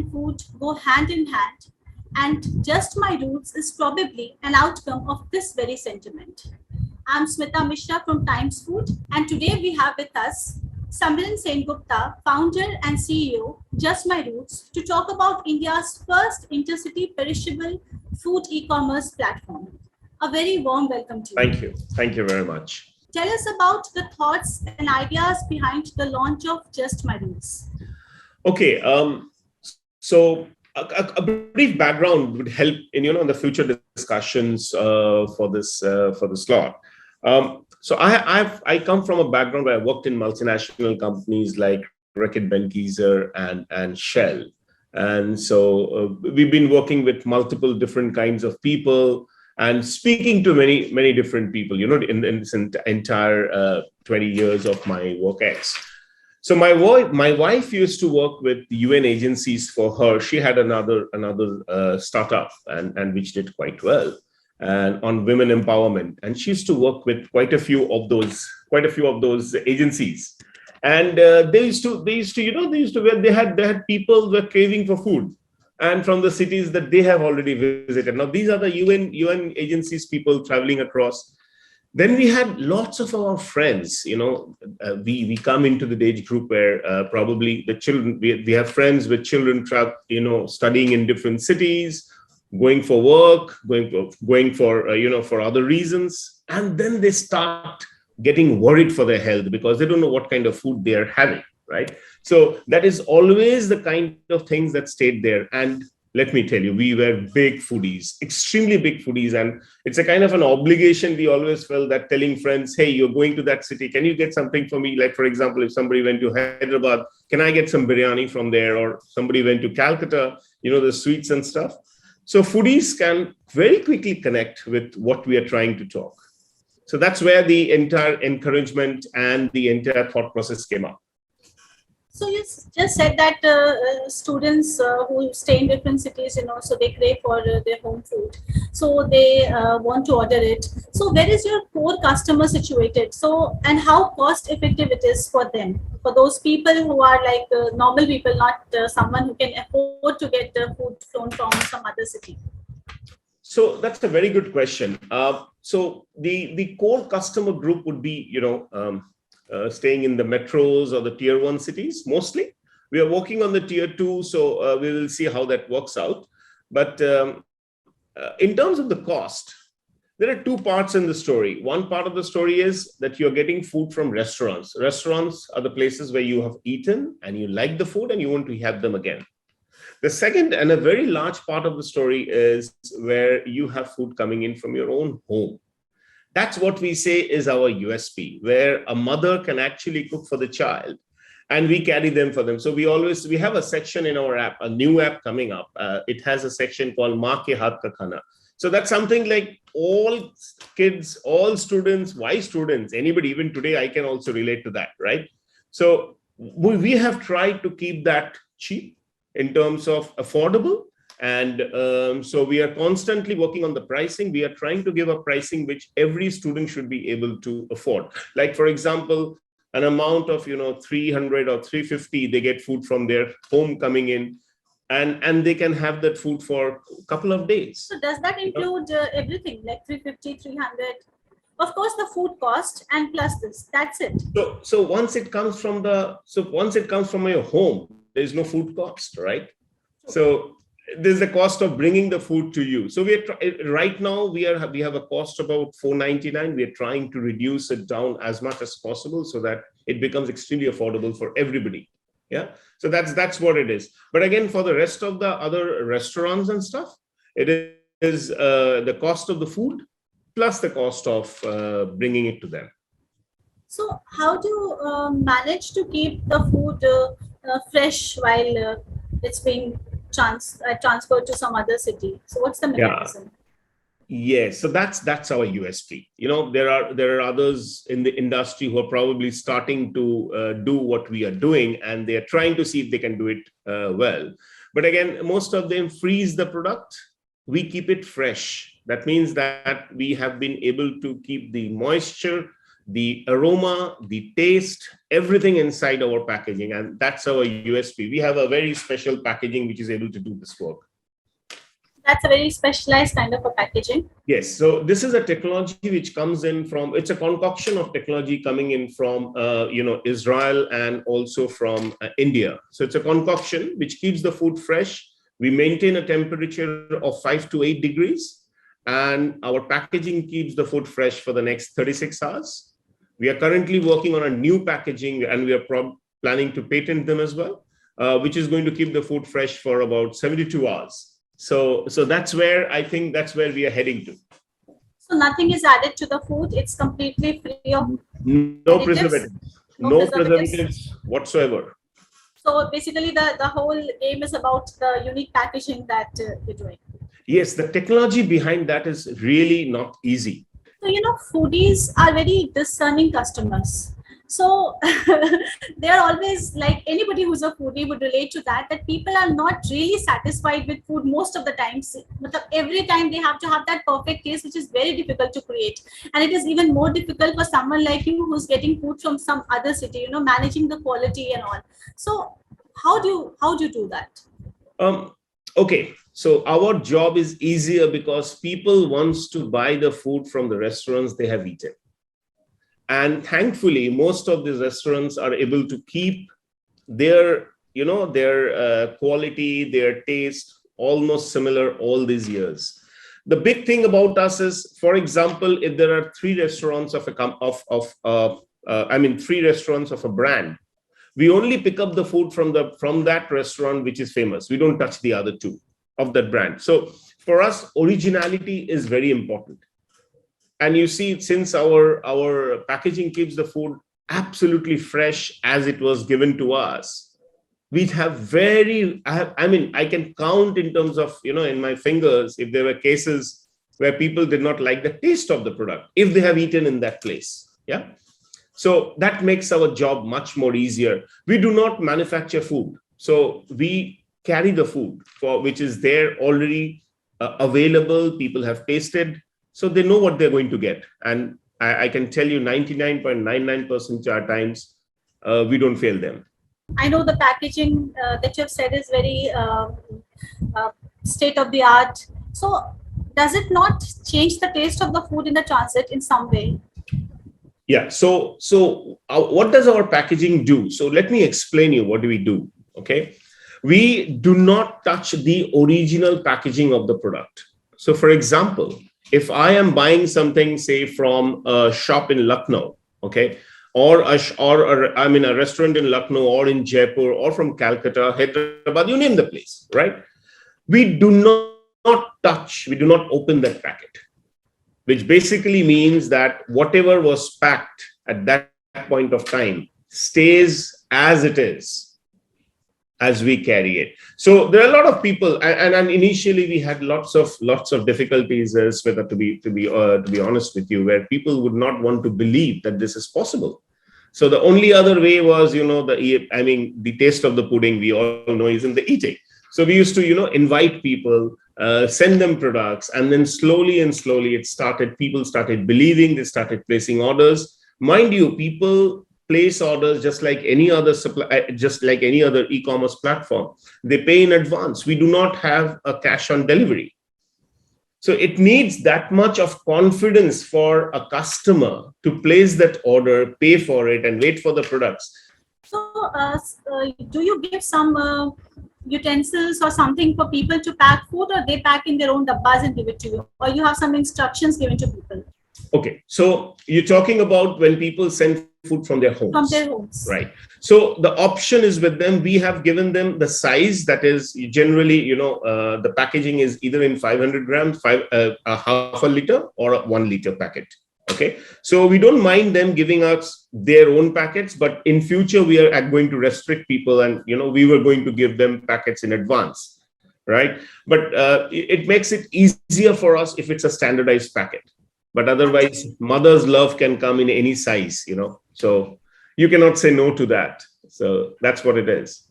and food go hand in hand, and Just My Roots is probably an outcome of this very sentiment. I'm Smita Mishra from Times Food, and today we have with us Samiran Sengupta, founder and CEO, Just My Roots, to talk about India's first intercity perishable food e-commerce platform. A very warm welcome to you. Thank you. Thank you very much. Tell us about the thoughts and ideas behind the launch of Just My Roots. Okay. So a brief background would help in the future discussions for this slot. So I come from a background where I worked in multinational companies like Reckitt Benckiser and Shell, and so we've been working with multiple different kinds of people and speaking to many different people. In this entire 20 years of my work ex. So my wife used to work with UN agencies. For her, she had another startup and which did quite well, and on women empowerment. And she used to work with quite a few of those agencies. And they used to where they had people who were craving for food, and from the cities that they have already visited. Now these are the UN agencies, people traveling across. Then we had lots of our friends. We come into the age group where probably the children. We have friends with children, studying in different cities, going for work, going for other reasons, and then they start getting worried for their health because they don't know what kind of food they are having, right? So that is always the kind of things that stayed there. And let me tell you, we were big foodies, extremely big foodies, and it's a kind of an obligation. We always felt that telling friends, hey, you're going to that city, can you get something for me? Like, for example, if somebody went to Hyderabad, can I get some biryani from there? Or somebody went to Calcutta, the sweets and stuff. So foodies can very quickly connect with what we are trying to talk. So that's where the entire encouragement and the entire thought process came up. So you just said that students who stay in different cities, so they crave for their home food. So they want to order it. So where is your core customer situated? So, and how cost effective it is for them? For those people who are like normal people, not someone who can afford to get food flown from some other city. So that's a very good question. So the core customer group would be, staying in the metros or the tier 1 cities mostly. We are working on the tier 2, so we will see how that works out. But in terms of the cost, there are two parts in the story. One part of the story is that you're getting food from restaurants. Restaurants are the places where you have eaten and you like the food and you want to have them again. The second and a very large part of the story is where you have food coming in from your own home. That's what we say is our USP, where a mother can actually cook for the child and we carry them for them. So we have a section in our app, a new app coming up. It has a section called Ghar Ka Khaana. So that's something like all kids, all students, why students, anybody, even today, I can also relate to that, right? So we have tried to keep that cheap in terms of affordable. And so we are constantly working on the pricing. We are trying to give a pricing which every student should be able to afford. Like, for example, an amount of 300 or 350, they get food from their home coming in, and they can have that food for a couple of days. So does that include everything, like 350, 300? Of course, the food cost and plus this. That's it. So once it comes from your home, there is no food cost, right? So there's the cost of bringing the food to you. So right now we have a cost about $4.99. We are trying to reduce it down as much as possible so that it becomes extremely affordable for everybody. Yeah. So that's what it is. But again, for the rest of the other restaurants and stuff, it is the cost of the food plus the cost of bringing it to them. So how do you manage to keep the food fresh while it's being transferred to some other city? So what's the mechanism? Yes, so that's our USP. There are others in the industry who are probably starting to do what we are doing, and they are trying to see if they can do it well. But again, most of them freeze the product. We keep it fresh. That means that we have been able to keep the moisture, the aroma, the taste, everything inside our packaging. And that's our USP. We have a very special packaging which is able to do this work. That's a very specialized kind of a packaging. Yes. So this is a technology which comes in from, it's a concoction of technology coming in from, Israel and also from India. So it's a concoction which keeps the food fresh. We maintain a temperature of 5 to 8 degrees, and our packaging keeps the food fresh for the next 36 hours. We are currently working on a new packaging, and we are planning to patent them as well, which is going to keep the food fresh for about 72 hours. So that's where I think that's where we are heading to. So nothing is added to the food. It's completely free of no preservatives. No preservatives whatsoever. So basically the whole game is about the unique packaging that you're doing. Yes, the technology behind that is really not easy. So, foodies are very discerning customers. So they're always like, anybody who's a foodie would relate to that people are not really satisfied with food most of the times. Every time they have to have that perfect taste, which is very difficult to create. And it is even more difficult for someone like you who's getting food from some other city, managing the quality and all. So how do you do that? Okay, so our job is easier because people wants to buy the food from the restaurants they have eaten. And thankfully, most of these restaurants are able to keep their quality, their taste almost similar all these years. The big thing about us is, for example, if there are three restaurants of a brand, we only pick up the food from that restaurant which is famous. We don't touch the other two of that brand. So for us, originality is very important. And you see, since our packaging keeps the food absolutely fresh as it was given to us, we have I can count in terms of, in my fingers, if there were cases where people did not like the taste of the product, if they have eaten in that place. Yeah. So that makes our job much more easier. We do not manufacture food. So we carry the food which is there already available. People have tasted. So they know what they're going to get. And I can tell you 99.99% of our times, we don't fail them. I know the packaging that you have said is very state of the art. So does it not change the taste of the food in the transit in some way? Yeah. So what does our packaging do? So let me explain you what do we do. Okay. We do not touch the original packaging of the product. So for example, if I am buying something, say, from a shop in Lucknow, okay, or I'm in a restaurant in Lucknow or in Jaipur or from Calcutta, Hyderabad, you name the place, right? We do not open that packet, which basically means that whatever was packed at that point of time stays as it is as we carry it. So there are a lot of people, and initially we had lots of difficulties, whether to be honest with you, where people would not want to believe that this is possible. So the only other way was, the taste of the pudding we all know is in the eating. So we used to, invite people, send them products, and then slowly people started believing, they started placing orders. Mind you, people place orders just like any other e-commerce platform. They pay in advance. We do not have a cash on delivery. So it needs that much of confidence for a customer to place that order, pay for it, and wait for the products. So do you give some utensils or something for people to pack food, or they pack in their own dabbas and give it to you, or you have some instructions given to people? Okay, so you're talking about when people send food from their homes. From their homes. Right. So the option is with them. We have given them the size that is generally, the packaging is either in 500 grams, a half a liter or a 1 liter packet. Okay. So we don't mind them giving us their own packets, but in future we are going to restrict people, and, we were going to give them packets in advance. Right. But it makes it easier for us if it's a standardized packet. But otherwise, mother's love can come in any size, so you cannot say no to that. So that's what it is.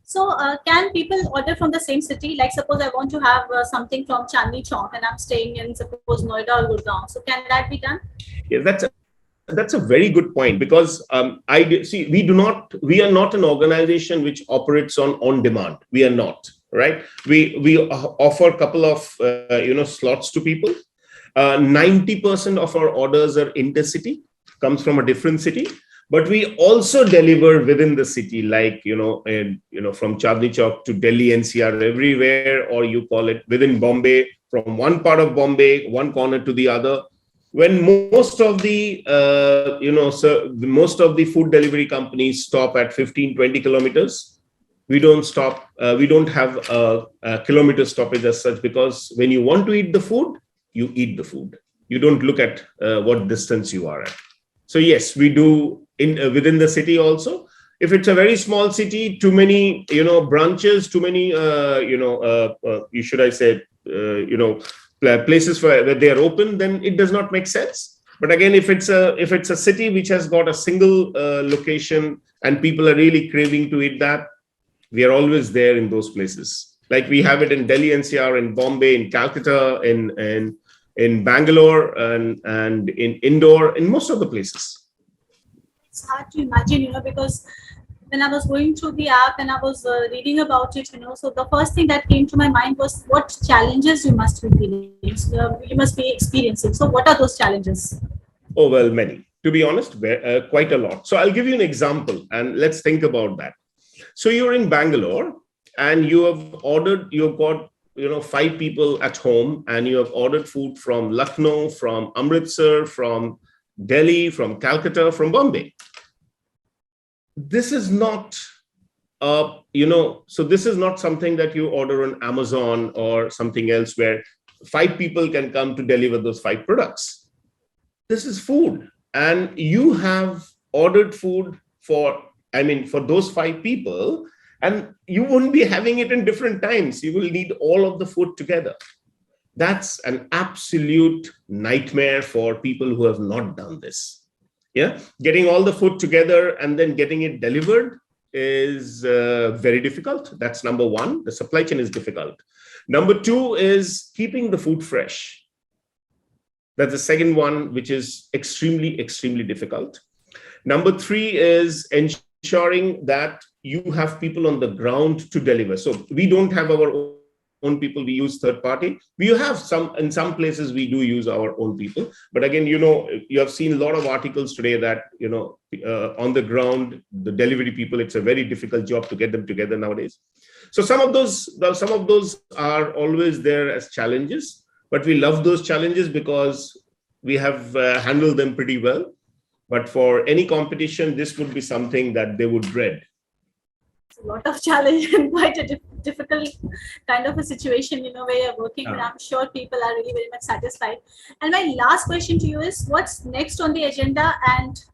So can people order from the same city? Like suppose I want to have something from Chandni Chowk and I'm staying in suppose Noida or Gurgaon. So can that be done? Yeah, that's that's a very good point, because see, we are not an organization which operates on demand. We are not, right? We offer a couple of slots to people. 90% of our orders are intercity, comes from a different city, but we also deliver within the city, like from Chandni Chowk to Delhi NCR, everywhere, or you call it within Bombay, from one part of Bombay, one corner to the other. When most of the most of the food delivery companies stop at 15-20 kilometers, we don't stop. We don't have a kilometer stoppage as such, because when you want to eat the food, you eat the food. You don't look at what distance you are at. So yes, we do within the city also. If it's a very small city, too many branches, too many should I say places where they are open, then it does not make sense. But again, if it's a city which has got a single location and people are really craving to eat that, we are always there in those places. Like we have it in Delhi NCR, in Bombay, in Calcutta, in Bangalore, and in Indore, in most of the places. It's hard to imagine, because when I was going through the app and I was reading about it, so the first thing that came to my mind was what challenges you must be experiencing. So what are those challenges? Oh, well, many. To be honest, quite a lot. So I'll give you an example, and let's think about that. So you're in Bangalore, and you've got 5 people at home, and you have ordered food from Lucknow, from Amritsar, from Delhi, from Calcutta, from Bombay. This is not so this is not something that you order on Amazon or something else where 5 people can come to deliver those 5 products. This is food, and you have ordered food for those 5 people, and you won't be having it in different times. You will need all of the food together. That's an absolute nightmare for people who have not done this. Yeah, getting all the food together and then getting it delivered is very difficult. That's number one. The supply chain is difficult. Number 2 is keeping the food fresh. That's the second one, which is extremely, extremely difficult. Number 3 is ensuring that you have people on the ground to deliver. So we don't have our own people, we use third party. We have in some places we do use our own people, but again, you have seen a lot of articles today that on the ground, the delivery people, it's a very difficult job to get them together nowadays. So some of those are always there as challenges, but we love those challenges because we have handled them pretty well. But for any competition, this would be something that they would dread. A lot of challenge and quite a difficult kind of a situation, where you're working, but I'm sure people are really very much satisfied. And my last question to you is, what's next on the agenda, and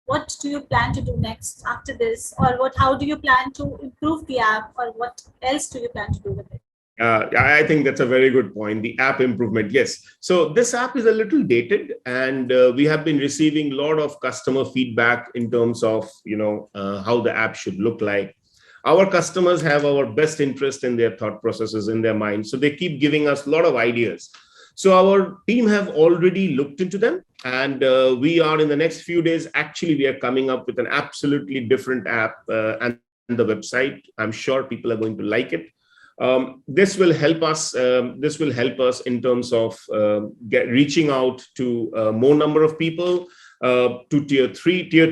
what do you plan to do next after this, or how do you plan to improve the app, or what else do you plan to do with it? I think that's a very good point. The app improvement. Yes. So this app is a little dated, and we have been receiving a lot of customer feedback in terms of, how the app should look like. Our customers have our best interest in their thought processes, in their mind. So they keep giving us a lot of ideas. So our team have already looked into them, and we are in the next few days, actually, we are coming up with an absolutely different app and the website. I'm sure people are going to like it. This will help us. This will help us in terms of reaching out to more number of people, to tier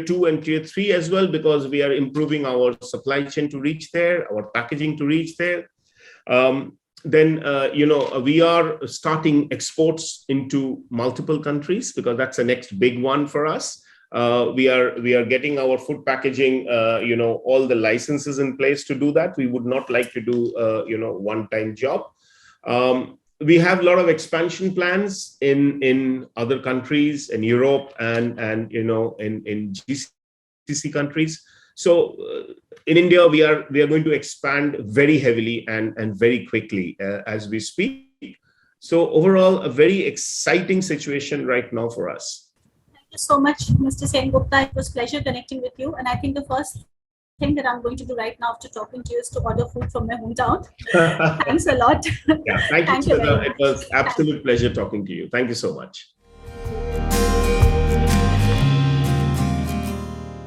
2 and tier 3 as well, because we are improving our supply chain to reach there, our packaging to reach there. Then we are starting exports into multiple countries, because that's the next big one for us. We are getting our food packaging, all the licenses in place to do that. We would not like to do one-time job. We have a lot of expansion plans in other countries, in Europe and in GCC countries. So in India, we are going to expand very heavily and very quickly as we speak. So overall, a very exciting situation right now for us. Thank you so much, Mr. Sengupta. It was a pleasure connecting with you. And I think the first thing that I'm going to do right now after talking to you is to order food from my hometown. Thanks a lot. Yeah, thank you. It was absolute pleasure talking to you. Thank you so much.